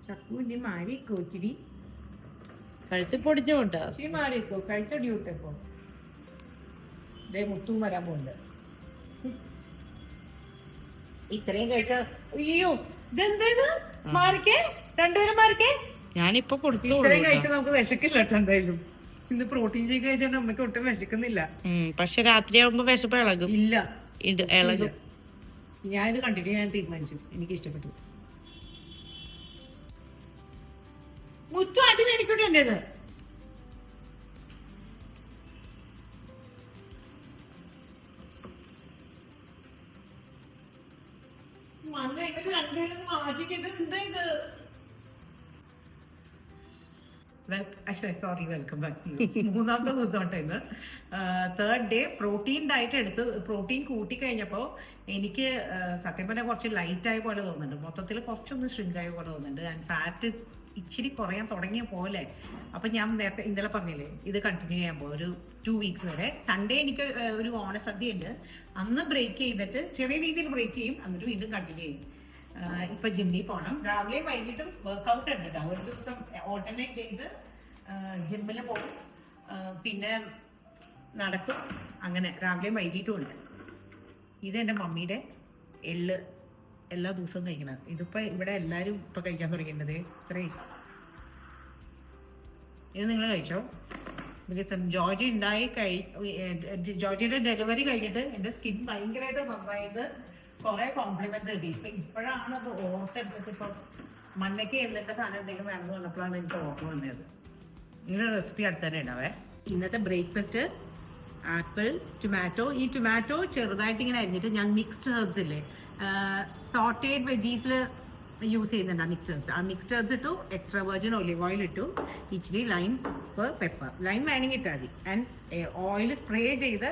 ചക്കുവിന്റെ മാരി കോച്ചിരി കഴുത്തി പൊടിച്ചോട്ടോ. ഇച്ചിരി മാറിക്കോ, കഴുത്തടി വിട്ടപ്പോ മുത്തും വരാൻ പോകുന്നുണ്ട്. ഇത്രയും കഴിച്ച അയ്യോ ഇതെന്തേത് മാറിക്കേ, രണ്ടുപേരും മാറിക്കേ. ഞാനിപ്പൊ കൊടുത്തു. ഇത്രയും കഴിച്ച നമുക്ക് വിശക്കില്ല കേട്ടോ. എന്തായാലും ഇന്ന് പ്രോട്ടീൻ ഷേക്ക് കഴിച്ചോണ്ട് നമുക്ക് ഒട്ടും വിശക്കുന്നില്ല. പക്ഷെ രാത്രിയാവുമ്പോ വിശപ്പ് ഇളകും. ഇല്ല, ഇളകും. ഞാനിത് കണ്ടിട്ട് ഞാൻ തീരുമാനിച്ചു, എനിക്ക് ഇഷ്ടപ്പെട്ടു. മുത്തു അടി മേടിക്കൂടെ എന്റേത്? Sorry, welcome back. 3ാമത്തെ ദിവസം ഇന്ന്. 3rd ഡേ പ്രോട്ടീൻ ഡയറ്റ് എടുത്ത് പ്രോട്ടീൻ കൂട്ടി കഴിഞ്ഞപ്പോൾ എനിക്ക് സത്യം പറഞ്ഞാൽ കുറച്ച് ലൈറ്റ് ആയ പോലെ തോന്നുന്നുണ്ട്. മൊത്തത്തിൽ കുറച്ചൊന്ന് ഷ്രിങ്ക് ആയ പോലെ തോന്നുന്നുണ്ട്. ആൻഡ് ഫാറ്റ് ഇച്ചിരി കുറയാൻ തുടങ്ങിയ പോലെ. അപ്പം ഞാൻ നേരത്തെ ഇന്നലെ പറഞ്ഞില്ലേ, ഇത് കണ്ടിന്യൂ ചെയ്യാൻ പോകും ഒരു 2 weeks വരെ. സൺഡേ എനിക്ക് ഒരു ഓണസദ്യ ഉണ്ട്. അന്ന് ബ്രേക്ക് ചെയ്തിട്ട് ചെറിയ രീതിയിൽ ബ്രേക്ക് ചെയ്യും, എന്നിട്ട് വീണ്ടും കണ്ടിന്യൂ ചെയ്യും. ഇപ്പൊ ജിമ്മിൽ പോകണം. രാവിലെയും വൈകിട്ടും വർക്ക്ഔട്ട് ഉണ്ട് കേട്ടോ. ഒരു ദിവസം ഓൾട്ടർനേറ്റ് ഡേയ്സ് ജിമ്മിൽ പോകും. പിന്നെ നടക്കും. അങ്ങനെ രാവിലെയും വൈകിട്ടും ഉണ്ട്. ഇതെൻ്റെ മമ്മിയുടെ എള്ള് എല്ലാ ദിവസവും കഴിക്കണം. ഇതിപ്പോൾ ഇവിടെ എല്ലാവരും ഇപ്പോൾ കഴിക്കാൻ തുടങ്ങിയിട്ടുണ്ട്. ഇത്രയും ഇത് നിങ്ങൾ കഴിച്ചോ. ബിക്കോസ് ജോർജി ഉണ്ടായി ജോർജിയുടെ ഡെലിവറി കഴിഞ്ഞിട്ട് എൻ്റെ സ്കിൻ ഭയങ്കരമായിട്ട് നന്നായത്. കുറേ കോംപ്ലിമെന്റ്സ് കിട്ടി. ഇപ്പോഴാണ് അത് ഓർത്തെടുത്തിട്ട് ഇപ്പം മണ്ണയ്ക്ക് എന്നിട്ട് സാധനം എന്തെങ്കിലും വേണമെന്ന് പറഞ്ഞപ്പോഴാണ് എനിക്ക് ഓർമ്മ വന്നത്. ഇങ്ങനെ റെസിപ്പി അടുത്ത് തന്നെ ഉണ്ടാവേ. ഇന്നത്തെ ബ്രേക്ക്ഫാസ്റ്റ് ആപ്പിൾ, ടൊമാറ്റോ. ഈ ടൊമാറ്റോ ചെറുതായിട്ട് ഇങ്ങനെ അരിഞ്ഞിട്ട് ഞാൻ മിക്സ്ഡ് ഹെർബ്സ് ഇല്ലേ, സോട്ടേഡ് വെജീസിൽ യൂസ് ചെയ്യുന്നുണ്ട്. ആ മിക്സ്ഡ് ഹെർബ്സ്, ഇട്ടു, എക്സ്ട്രാ വെർജിൻ ഒലിവ് ഓയിൽ ഇട്ടു, ഇച്ചിരി ലൈം, പെപ്പർ. ലൈം വേണമെങ്കിൽ ഇട്ടാൽ മതി. ആൻഡ് ഓയിൽ സ്പ്രേ ചെയ്ത്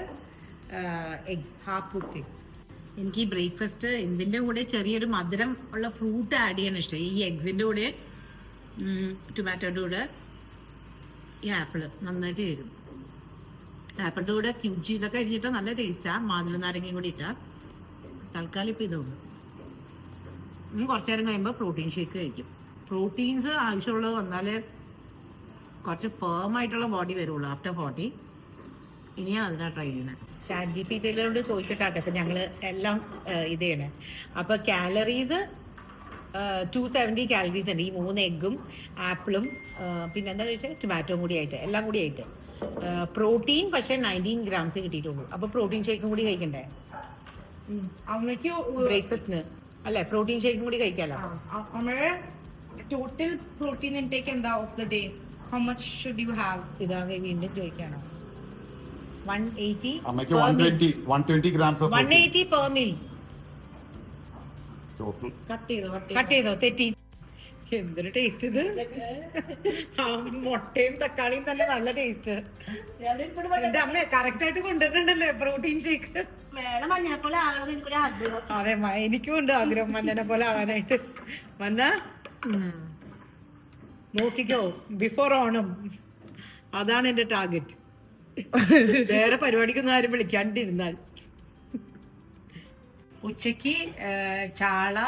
എഗ്സ്, ഹാഫ് കുക്ക്ഡ് എഗ്സ്. എനിക്ക് ഈ ബ്രേക്ക്ഫാസ്റ്റ് ഇതിൻ്റെ കൂടെ ചെറിയൊരു മധുരം ഉള്ള ഫ്രൂട്ട് ആഡ് ചെയ്യാൻ ഇഷ്ടം. ഈ എഗ്സിൻ്റെ കൂടെ ടൊമാറ്റോയുടെ കൂടെ ഈ ആപ്പിൾ നന്നായിട്ട് വരും. ആപ്പിളിൻ്റെ കൂടെ ക്യൂബ് ചീസൊക്കെ അരിഞ്ഞിട്ട് നല്ല ടേസ്റ്റാണ്. മാതുള നാരങ്ങയും കൂടി ഇട്ടാൽ. തൽക്കാലം ഇപ്പം ഇതുള്ളൂ. കുറച്ചു നേരം കഴിയുമ്പോൾ പ്രോട്ടീൻ ഷേക്ക് കഴിക്കും. പ്രോട്ടീൻസ് ആവശ്യമുള്ളത് വന്നാൽ കുറച്ച് ഫേം ആയിട്ടുള്ള ബോഡി വരുള്ളൂ ആഫ്റ്റർ 40. ഇനിയാണ് അതിനാണ് ട്രൈ ചെയ്യണത്. ChatGPT ചോദിച്ചിട്ടാട്ടെ ഇപ്പം ഞങ്ങൾ എല്ലാം ഇത് ചെയ്യണേ. അപ്പോൾ കാലറീസ് 270 കാലറീസ് ഉണ്ട് ഈ 3 എഗ്ഗും ആപ്പിളും പിന്നെന്താ ചോദിച്ചാൽ ടൊമാറ്റോയും കൂടി ആയിട്ട്, എല്ലാം കൂടി ആയിട്ട്. പ്രോട്ടീൻ പക്ഷേ 19 grams കിട്ടിയിട്ടുള്ളൂ. അപ്പോൾ പ്രോട്ടീൻ ഷേക്കും കൂടി കഴിക്കണ്ടേ അമ്മയ്ക്ക് ബ്രേക്ക്ഫാസ്റ്റിന്? അല്ലേ, പ്രോട്ടീൻ ഷേക്കും കൂടി കഴിക്കാമല്ലോ. നമ്മുടെ ടോട്ടൽ പ്രോട്ടീൻ ഇൻടേക്ക് എന്താ of the day? How much should you have? ഇതാകെ വീണ്ടും ചോദിക്കാണോ? 180 120 grams of 180 per meal. total. Cut ചെയ്തോ? തെറ്റി. എന്തൊരു ടേസ്റ്റ് ഇത്! മുട്ടയും തക്കാളിയും തന്നെ നല്ല ടേസ്റ്റ്. എന്റെ അമ്മ കറക്റ്റ് ആയിട്ട് കൊണ്ടുവരുന്നുണ്ടല്ലേ പ്രോട്ടീൻ ഷേക്ക്. അതെ, എനിക്കും ഉണ്ട് ആഗ്രഹം മഞ്ഞനെ പോലെ ആവാനായിട്ട്. മന്ന നോക്കിക്കോ, ബിഫോർ ഓണം അതാണ് എന്റെ ടാർഗറ്റ്. വേറെ പരിപാടിക്കൊന്നും ആരും വിളിക്കാണ്ടിരുന്നാൽ. ഉച്ചക്ക് ചാള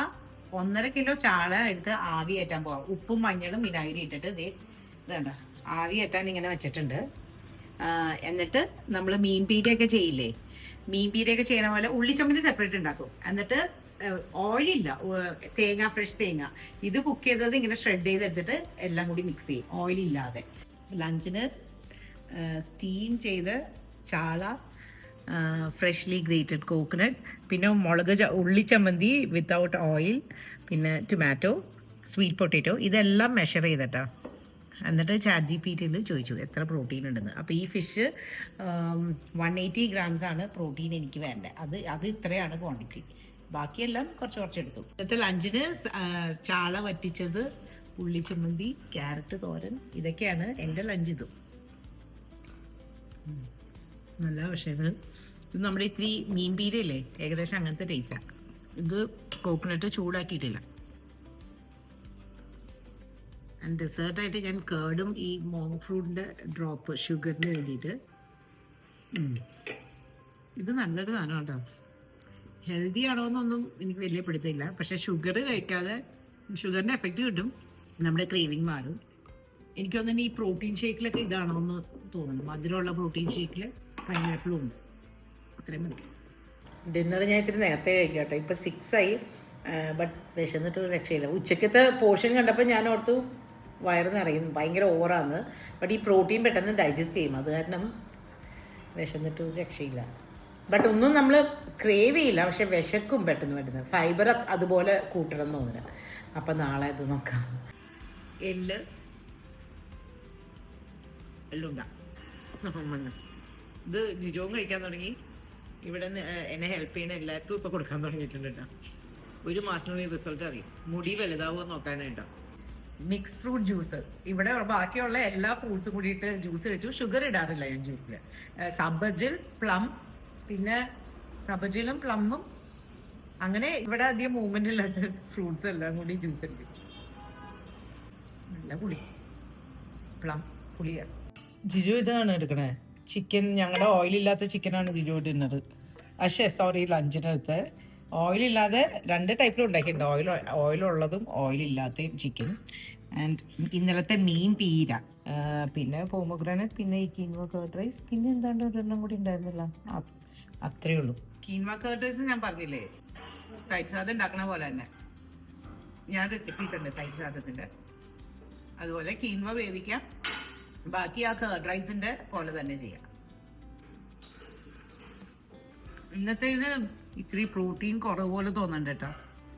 1.5 കിലോ ചാള എടുത്ത് ആവി കയറ്റാൻ പോവാം. ഉപ്പും മഞ്ഞളും വിനാഗിരി ഇട്ടിട്ട് ഇതേണ്ട ആവി കയറ്റാൻ ഇങ്ങനെ വെച്ചിട്ടുണ്ട്. എന്നിട്ട് നമ്മൾ മീൻ പീരയൊക്കെ ചെയ്യില്ലേ, മീൻ പീരയൊക്കെ ചെയ്യണ പോലെ ഉള്ളിച്ചമ്മന്തി സെപ്പറേറ്റ് ഉണ്ടാക്കും. എന്നിട്ട് ഓയിലില്ല, തേങ്ങ, ഫ്രഷ് തേങ്ങ. ഇത് കുക്ക് ചെയ്തത് ഇങ്ങനെ ഷ്രെഡ് ചെയ്തെടുത്തിട്ട് എല്ലാം കൂടി മിക്സ് ചെയ്യും ഓയിലില്ലാതെ. ലഞ്ചിന് സ്റ്റീം ചെയ്ത് ചാള, ഫ്രഷ്ലി ഗ്രേറ്റഡ് കോക്കനട്ട്, പിന്നെ ഉള്ളിച്ചമ്മന്തി വിത്തൗട്ട് ഓയിൽ, പിന്നെ ടൊമാറ്റോ, സ്വീറ്റ് പൊട്ടാറ്റോ. ഇതെല്ലാം മെഷർ ചെയ്തിട്ടാ. എന്നിട്ട് ChatGPT ചോദിച്ചു എത്ര പ്രോട്ടീൻ ഉണ്ടെന്ന്. അപ്പോൾ ഈ ഫിഷ് 180 grams ആണ് പ്രോട്ടീൻ എനിക്ക് വേണ്ടത്. അത് ഇത്രയാണ് ക്വാണ്ടിറ്റി. ബാക്കിയെല്ലാം കുറച്ച് എടുത്തു. ഇന്നത്തെ ലഞ്ചിന് ചാള വറ്റിച്ചത്, ഉള്ളിച്ചമ്മന്തി, ക്യാരറ്റ് തോരൻ, ഇതൊക്കെയാണ് എൻ്റെ ലഞ്ച്. ഇതും നല്ല. പക്ഷേ ഇത് നമ്മുടെ ഇത്തിരി മീൻ പീരയില്ലേ, ഏകദേശം അങ്ങനത്തെ ടേസ്റ്റാണ്. ഇത് കോക്കനട്ട് ചൂടാക്കിയിട്ടില്ല. ആൻഡ് ഡെസേർട്ടായിട്ട് ഞാൻ കേർഡും ഈ മോങ് ഫ്രൂട്ടിൻ്റെ ഡ്രോപ്പ് ഷുഗറിന് വേണ്ടിയിട്ട്. ഇത് നല്ലൊരു സാധനം കേട്ടോ. ഹെൽത്തി ആണോ എന്നൊന്നും എനിക്ക് വലിയ പിടുത്തില്ല. പക്ഷെ ഷുഗർ കഴിക്കാതെ ഷുഗറിൻ്റെ എഫക്റ്റ് കിട്ടും, നമ്മുടെ ക്രേവിങ് മാറും. എനിക്ക് തോന്നുന്നു ഈ പ്രോട്ടീൻ ഷേക്കിലൊക്കെ ഇതാണോ എന്ന് തോന്നുന്നു. മധുരമുള്ള പ്രോട്ടീൻ ഷേക്കിൽ പൈനാപ്പിളും ഉണ്ട്. അത്രയും മതി. ഡിന്നർ ഞാൻ ഇത്തിരി നേരത്തെ കഴിക്കട്ടെ. ഇപ്പം 6 ആയി. ബട്ട് വിശന്നിട്ട് ഒരു രക്ഷയില്ല. ഉച്ചക്കത്തെ പോർഷൻ കണ്ടപ്പോൾ ഞാൻ ഓർത്തു വയറ് നിറയും, ഭയങ്കര ഓവറാന്ന്. ബട്ട് ഈ പ്രോട്ടീൻ പെട്ടെന്ന് ഡൈജസ്റ്റ് ചെയ്യും, അത് കാരണം വിശന്നിട്ട് ഒരു രക്ഷയില്ല. ബട്ട് ഒന്നും നമ്മൾ ക്രേവ് ചെയ്യില്ല, പക്ഷെ വിശക്കും പെട്ടെന്ന്. ഫൈബർ അതുപോലെ കൂട്ടണം എന്ന് തോന്നുന്നു. അപ്പം നാളെ ഇത് നോക്കാം. എല്ലുണ്ടാകും. ഇത് ജിജോവും കഴിക്കാൻ തുടങ്ങി. ഇവിടെ എന്നെ ഹെൽപ്പ് ചെയ്യുന്ന എല്ലാവർക്കും ഇപ്പോൾ കൊടുക്കാൻ തുടങ്ങിയിട്ടുണ്ട് കേട്ടോ. ഒരു മാസത്തിനുള്ളിൽ റിസൾട്ട് അറിയും. മുടി വലുതാവുമോ നോക്കാനായിട്ടോ. Mix fruit juice. ഇവിടെ ബാക്കിയുള്ള എല്ലാ ഫ്രൂട്ട്സും കൂടിയിട്ട് ജ്യൂസ് കഴിച്ചു. ഷുഗർ ഇടാറില്ല ഞാൻ ജ്യൂസിൽ. സബജിൽ, പ്ലം, പിന്നെ സബജിലും പ്ലമ്മും, അങ്ങനെ ഇവിടെ അധികം മൂവ്മെന്റ് ഇല്ലാത്ത ഫ്രൂട്ട്സ് എല്ലാം കൂടി ജ്യൂസ് ഉണ്ട്. നല്ല പുളി, പ്ലം പുളിയാണ്. ജിജു ഇതാണ് എടുക്കണേ, ചിക്കൻ. ഞങ്ങളുടെ ഓയിലില്ലാത്ത ചിക്കനാണ് ജിജു ഡിന്നർ. ലഞ്ചിനകത്ത് ഓയിലില്ലാതെ 2 ടൈപ്പിലും ഉണ്ടാക്കിയിട്ടുണ്ട്. ഓയിലുള്ളതും ഓയിലില്ലാത്തയും ചിക്കൻ. ആൻഡ് ഇന്നലത്തെ മീൻ പീര, പിന്നെ പോമോഗ്രാനറ്റ്, പിന്നെ ഈ കീൻവ കർഡ് റൈസ്, പിന്നെ എന്താണ്ട് ഒരെണ്ണം കൂടി ഉണ്ടായിരുന്നില്ല. അത്രേ ഉള്ളൂ. കീൻവ കർഡ് റൈസ് ഞാൻ പറഞ്ഞില്ലേ, തൈര് സാദം ഉണ്ടാക്കണ പോലെ തന്നെ ഞാൻ റെസിപ്പി ഇട്ടുണ്ട് തൈര് സാദത്തിന്റെ. അതുപോലെ കീൻവ വേവിക്കാം, ബാക്കി ആ കർഡ് റൈസിന്റെ പോലെ തന്നെ ചെയ്യാം. ഇന്നത്തെ ഇത് ഇത്തിരി പ്രോട്ടീൻ കുറവ് പോലെ തോന്നുന്നുണ്ട് കേട്ടോ.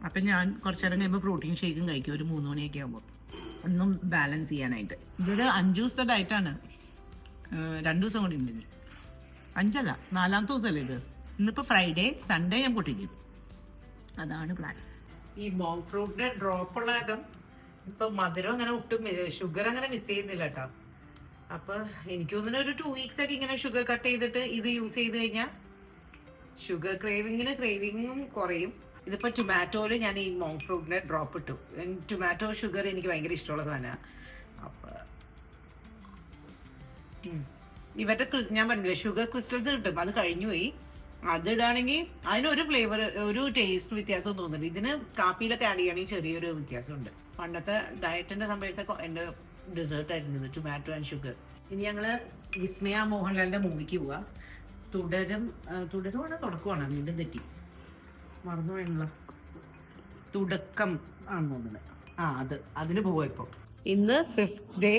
അപ്പം ഞാൻ കുറച്ചു നേരം കഴിയുമ്പോൾ പ്രോട്ടീൻ ഷേക്കും കഴിക്കും ഒരു 3 മണിയൊക്കെ ആകുമ്പോൾ, ഒന്നും ബാലൻസ് ചെയ്യാനായിട്ട്. ഇതൊരു 5 ദിവസത്തെ ഡയറ്റാണ്. 2 ദിവസം കൂടി ഉണ്ടെങ്കിൽ 5 അല്ല, 4ാമത്തെ ദിവസമല്ലേ ഇത്. ഇന്നിപ്പോൾ ഫ്രൈഡേ, സൺഡേ ഞാൻ പൊട്ടിക്കും. അതാണ് പ്ലാൻ. ഈ മോങ് ഫ്രൂട്ടിന്റെ ഡ്രോപ്പുള്ള കാരണം ഇപ്പം മധുരം അങ്ങനെ ഒട്ടും, ഷുഗർ അങ്ങനെ മിസ് ചെയ്യുന്നില്ല കേട്ടോ. അപ്പം എനിക്ക് തോന്നുന്നു ഒരു 2 weeks ഒക്കെ ഇങ്ങനെ ഷുഗർ കട്ട് ചെയ്തിട്ട് ഇത് യൂസ് ചെയ്ത് കഴിഞ്ഞാൽ ഷുഗർ ക്രേവിങ്ങും കുറയും. ഇതിപ്പോൾ ടൊമാറ്റോയിൽ ഞാൻ ഈ മോങ് ഫ്രൂട്ടിൻ്റെ ഡ്രോപ്പ് ഇട്ടു. ടൊമാറ്റോ ഷുഗർ എനിക്ക് ഭയങ്കര ഇഷ്ടമുള്ള സാധനമാണ്. അപ്പോൾ ഇവരുടെ ഞാൻ പറഞ്ഞില്ലേ ഷുഗർ ക്രിസ്റ്റൽസ് കിട്ടും, അത് കഴിഞ്ഞു പോയി. അതിടാണെങ്കിൽ അതിനൊരു ഫ്ലേവർ, ഒരു ടേസ്റ്റ് വ്യത്യാസം തോന്നുന്നുണ്ട്. ഇതിന് കാപ്പിയിലൊക്കെ ആഡ് ചെയ്യുകയാണെങ്കിൽ ചെറിയൊരു വ്യത്യാസമുണ്ട്. പണ്ടത്തെ ഡയറ്റിൻ്റെ സമയത്തൊക്കെ എൻ്റെ ഡെസേർട്ടായിരുന്നു ഇത്, ടൊമാറ്റോ ആൻഡ് ഷുഗർ. ഇനി ഞങ്ങൾ വിസ്മയ മോഹൻലാലിൻ്റെ മൂവിക്ക് പോവാം. തുടരുവാണ് തുടക്കമാണ്, വീണ്ടും തെറ്റി മറന്നു വേണല്ലോ. തുടക്കം ആണെന്ന് തോന്നുന്നത്. അതിന് പോവാം ഇപ്പോൾ. ഇന്ന് 5th ഡേ.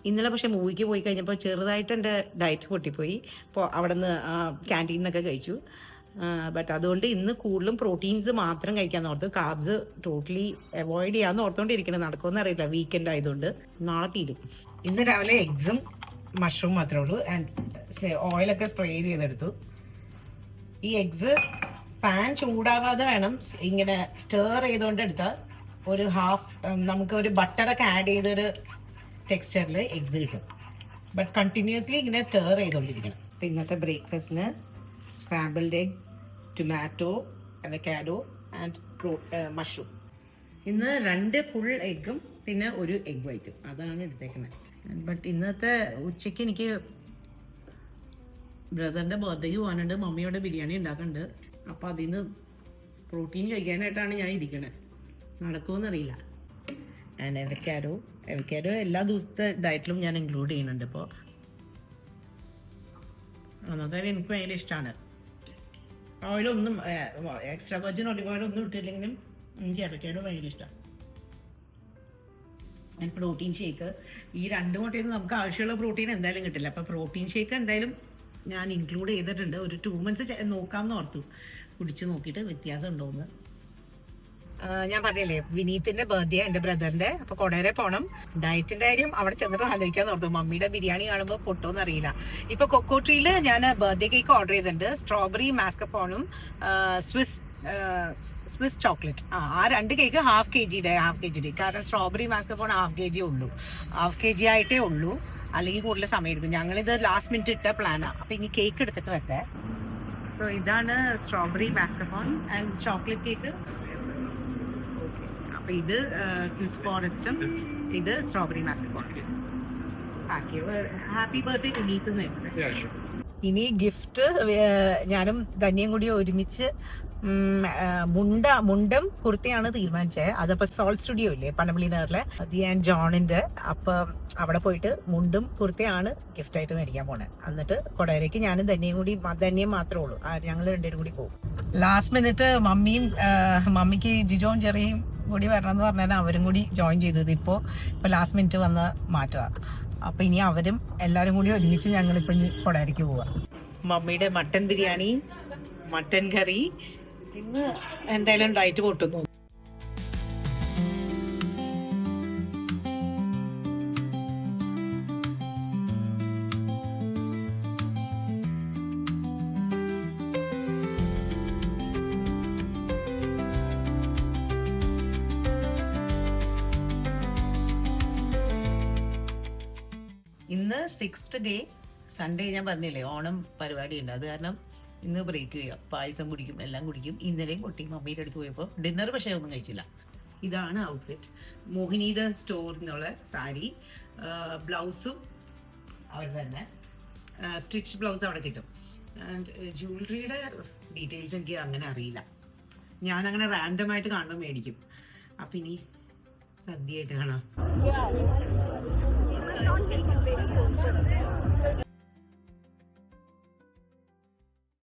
ഇന്നലെ പക്ഷെ മൂവിക്ക് പോയി കഴിഞ്ഞപ്പോൾ ചെറുതായിട്ട് എൻ്റെ ഡയറ്റ് പൊട്ടിപ്പോയി. അപ്പോൾ അവിടെ നിന്ന് ക്യാൻറ്റീനിൽ നിന്നൊക്കെ കഴിച്ചു. ബട്ട് അതുകൊണ്ട് ഇന്ന് കൂടുതലും പ്രോട്ടീൻസ് മാത്രം കഴിക്കാമെന്ന് ഓർത്ത്, കാർബ്സ് ടോട്ടലി അവോയ്ഡ് ചെയ്യാമെന്ന് ഓർത്തുകൊണ്ടിരിക്കണം. നടക്കുമെന്ന് അറിയില്ല, വീക്കെൻഡ് ആയതുകൊണ്ട്. നാളെ തീരും. ഇന്ന് രാവിലെ എഗ്സും മഷ്റൂം മാത്രമേ ഉള്ളൂ. ആൻഡ് ഓയിലൊക്കെ സ്പ്രേ ചെയ്തെടുത്തു. ഈ എഗ്സ് പാൻ ചൂടാവാതെ വേണം ഇങ്ങനെ സ്റ്റേർ ചെയ്തുകൊണ്ട് എടുത്താൽ ഒരു നമുക്ക് ഒരു ബട്ടറൊക്കെ ആഡ് ചെയ്തൊരു ടെക്സ്ചറിൽ എഗ്സ് കിട്ടും. ബട്ട് കണ്ടിന്യൂസ്ലി ഇങ്ങനെ സ്റ്റേർ ചെയ്തുകൊണ്ടിരിക്കണം. അപ്പം ഇന്നത്തെ ബ്രേക്ക്ഫാസ്റ്റിന് scrambled egg, tomato, avocado and mushroom. ഇന്ന് 2 ഫുൾ എഗ്ഗും പിന്നെ ഒരു എഗ് വൈറ്റും അതാണ് എടുത്തേക്കുന്നത്. ബട്ട് ഇന്നത്തെ ഉച്ചയ്ക്ക് എനിക്ക് ബ്രദറിൻ്റെ ബർത്ത്ഡേക്ക് പോകാനുണ്ട്. മമ്മിയോടെ ബിരിയാണി ഉണ്ടാക്കുന്നുണ്ട്. അപ്പോൾ അതിൽ നിന്ന് പ്രോട്ടീൻ കഴിക്കാനായിട്ടാണ് ഞാൻ ഇരിക്കണത്. നടക്കുമെന്നറിയില്ല. ആൻഡ് അവക്കാഡോ എല്ലാ ദിവസത്തെ ഡയറ്റിലും ഞാൻ ഇൻക്ലൂഡ് ചെയ്യുന്നുണ്ട്. ഇപ്പോൾ ഒന്നാമത്തെ എനിക്ക് ഭയങ്കര ഇഷ്ടമാണ്. ഓയിലൊന്നും എക്സ്ട്രാ വെർജിൻ ഒലിവ് ഓയിലൊന്നും ഇട്ടില്ലെങ്കിലും എനിക്ക് അവക്കാഡോ ഭയങ്കര ഇഷ്ടമാണ്. ആൻഡ് പ്രോട്ടീൻ ഷേക്ക്, ഈ 2 മുട്ടയിൽ നിന്ന് നമുക്ക് ആവശ്യമുള്ള പ്രോട്ടീൻ എന്തായാലും കിട്ടില്ല. അപ്പോൾ പ്രോട്ടീൻ ഷേക്ക് എന്തായാലും ഞാൻ ഇൻക്ലൂഡ് ചെയ്തിട്ടുണ്ട്. ഒരു 2 months നോക്കാമെന്ന് ഓർത്തു, കുടിച്ച് നോക്കിയിട്ട് വ്യത്യാസം ഉണ്ടോയെന്ന്. ഞാൻ പറഞ്ഞില്ലേ വിനീത്തിന്റെ ബർത്ത്ഡേ എൻ്റെ ബ്രദറിന്റെ. അപ്പോൾ കൊടേരെ പോകണം. ഡയറ്റിന്റെ കാര്യം അവിടെ ചെന്നിട്ട് ആലോചിക്കാന്ന് ഓർത്തു. മമ്മിയുടെ ബിരിയാണി കാണുമ്പോൾ പൊട്ടോന്ന് അറിയില്ല. ഇപ്പൊ കൊക്കോട്രിയിൽ ഞാൻ ബർത്ത്ഡേ കേക്ക് ഓർഡർ ചെയ്തിട്ടുണ്ട്. സ്ട്രോബെറി മാസ്കപ്പോണും സ്വിസ് ചോക്ലേറ്റ്. ആ 2 കേക്ക് ഹാഫ് കെ ജിയുടെ. കാരണം സ്ട്രോബെറി മാസ്കപ്പോൺ ഹാഫ് kg ഉള്ളൂ, ഹാഫ് kg ആയിട്ടേ ഉള്ളൂ. അല്ലെങ്കിൽ കൂടുതൽ സമയം എടുക്കും. ഞങ്ങളിത് ലാസ്റ്റ് മിനിറ്റ് ഇട്ട പ്ലാനാണ്. അപ്പം ഇനി കേക്ക് എടുത്തിട്ട് വരട്ടെ. സോ ഇതാണ് strawberry mascarpone and chocolate cake. അപ്പം ഇത് സ്വിസ് ഫോറസ്റ്റും ഇത് strawberry mascarpone. Happy birthday to Neethu. ഇനി ഗിഫ്റ്റ് ഞാനും ധന്യയും കൂടി ഒരുമിച്ച് മുണ്ടും കുർത്തയാണ് തീരുമാനിച്ചത്. അതപ്പോൾ സോൾ സ്റ്റുഡിയോ ഇല്ലേ പനമ്പള്ളി നേറിലെ ദി ആൻഡ് ജോണിന്റെ. അപ്പം അവിടെ പോയിട്ട് മുണ്ടും കുർത്തയാണ് ഗിഫ്റ്റായിട്ട് മേടിക്കാൻ പോണത്. എന്നിട്ട് കൊടകരയ്ക്ക് ഞാനും ധന്യയും മാത്രമേ ഉള്ളൂ. ഞങ്ങൾ 2 പേരും കൂടി പോകും. ലാസ്റ്റ് മിനിറ്റ് മമ്മിക്ക് ജിജോയും ചെറിയും കൂടി വരണമെന്ന് പറഞ്ഞാൽ അവരും കൂടി ജോയിൻ ചെയ്തത്. ഇപ്പോൾ ലാസ്റ്റ് മിനിറ്റ് വന്ന് മാറ്റുക. അപ്പം ഇനി അവരും എല്ലാവരും കൂടി ഒരുമിച്ച് ഞങ്ങളിപ്പോൾ ഇനി കൊടകരയ്ക്ക് പോവാം. മമ്മിയുടെ മട്ടൻ ബിരിയാണി, മട്ടൻ കറി. ഇന്ന് എന്തായാലും ഡയറ്റ് പൊട്ടുന്നു. ഇന്ന് 6th ഡേ സൺഡേ. ഞാൻ പറഞ്ഞില്ലേ ഓണം പരിപാടി ഉണ്ട്, അത് കാരണം ഇന്ന് ബ്രേക്ക് ചെയ്യാം. പായസം കുടിക്കും, എല്ലാം കുടിക്കും. ഇന്നലെയും പൊട്ടി മമ്മിയുടെ അടുത്ത് പോയപ്പോൾ ഡിന്നർ പക്ഷേ ഒന്നും കഴിച്ചില്ല. ഇതാണ് ഔട്ട്ഫിറ്റ്. മോഹിനീത സ്റ്റോറിൽ നിന്നുള്ള സാരി, ബ്ലൗസും അവർ തന്നെ സ്റ്റിച്ച് ബ്ലൗസ് അവിടെ കിട്ടും. ആൻഡ് ജ്വല്ലറിയുടെ ഡീറ്റെയിൽസ് എനിക്ക് അങ്ങനെ അറിയില്ല. ഞാനങ്ങനെ റാൻഡമായിട്ട് കാണുമ്പോൾ മേടിക്കും. അപ്പം ഇനി സദ്യയായിട്ട് കാണാം.